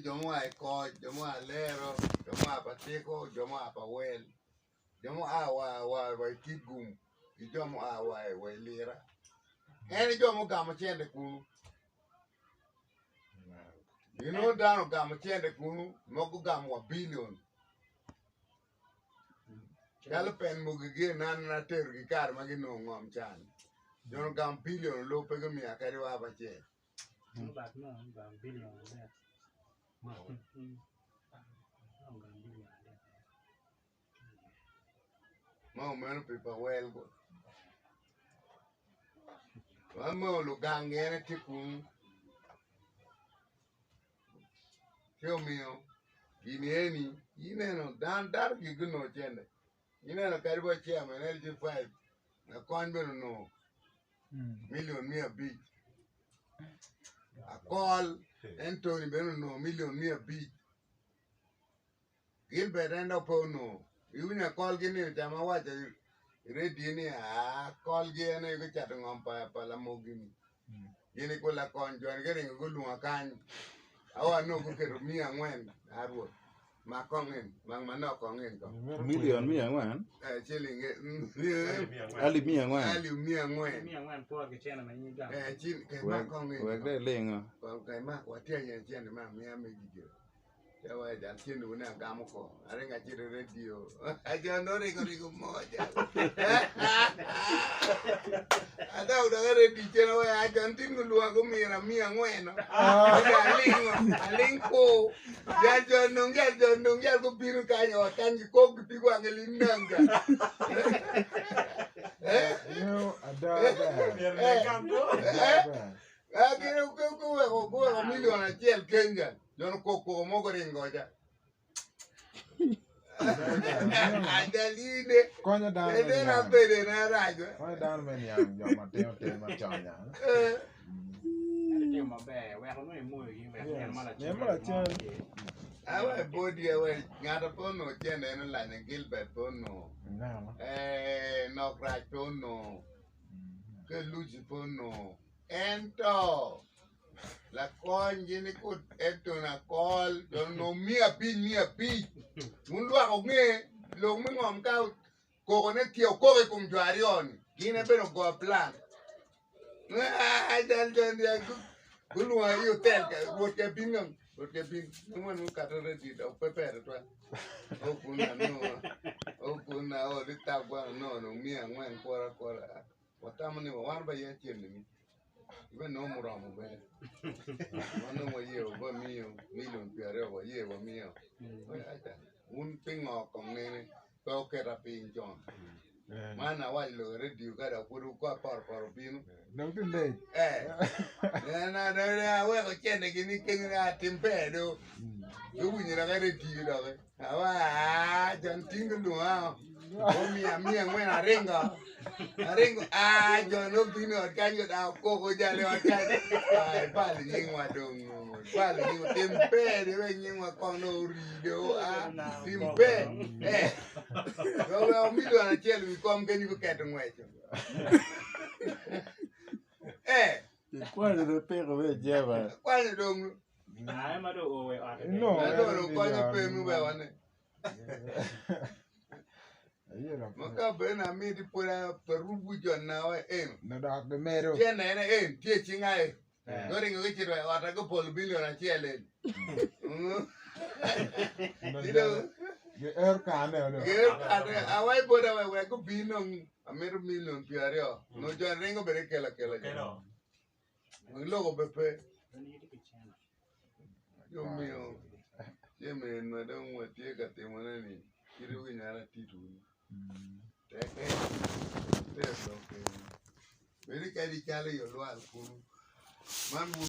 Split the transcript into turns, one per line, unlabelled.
Jomo ai ko, jomo alero, jomo apateko, jomo apawel. Jomo wa kigum. Jomo wa lira. Jomo gamo chende kunu. You know down gamo chende kunu, mogo gamo a billion. Galapen mugige na teru gikar magino ngom chan. Jono gam billion lo pega mi akari wa bache.
Billion.
Mau mano pipa well go. Wamo lugang ene tikun. Show me Guinea, no down dark you no chende. No Caribou chairman LG5. A coin no million near beach. A call Anthony Benuno million near beach. Gilbert end up no. You win a call Guinea, Tamawa, ready a call Guinea, which at on Palamogini. Guinea cola con John getting a good one kind. I no good at me and when I would. Ma con in, no con in.
Million me and one.
Chilling
Ali me and one.
Ali me and when.
Me and one poor China, you got
Chin came con in.
Work there laying.
Okay, Mark, what tell you, Chen, ma, me, I make you. There was that chin when I come for. I think I did a radio. I don't know they could go more. I don't know the teacher away. I don't think you look me and me and when. I link for John don't get to be a kind of can you cook the people and the Linanga.
You adore that.
I can't go a million and jail Kenya. Don't cook mogoring goja. I tell you,
Coin down.
they didn't have paid in a ride.
Coin down when you're Mateo Machana.
my bear. Where I'm
I went body away, not a pono, Jen and Line and Gilbert Pono. No crack pono. Good Lucy Pono. Ento. La con Jenny could enter a call, don't know me a pin. Mundua of me, long mum cow, coconut your cover come to Arion. Guinea better go a plan. I tell them, good one, you tell what you've been. What you've been, no one who cut already, or prepare it. Oh, Kuna, oh, the tap one, no, me and one quarter. What time you want by your children? Even no more on the one more year over me, million per hour, year over me. One thing or coming, go get up in John. Man, I want to read you got a good for a pin.
No delay.
And I will get anything at him bed. You win a very deal of it. Ah, don't think to how. Me and when I ring up. I don't know if you know, can you now go down or can I? Pally, I don't know. Pally, you temper when you were con no reader. Timber. Eh. Well, me don't tell you, come can you get away? Eh.
Why did the pay away, Java?
Why don't
I'm a do
No,
I don't know why you pay me well on it. Maka bena me to put up the rubu John now,
no dog the meadow.
Jen and teaching I. Going to get it or I go pull a billion and chill it. You know,
The air can
I wait but I go be no a million Pierre. No John Ringo Berekela. We logo Pepe. You mean, Jimmy, Madame, what you got them on any. You win a title. That's okay. Very carry your loyal fool. Man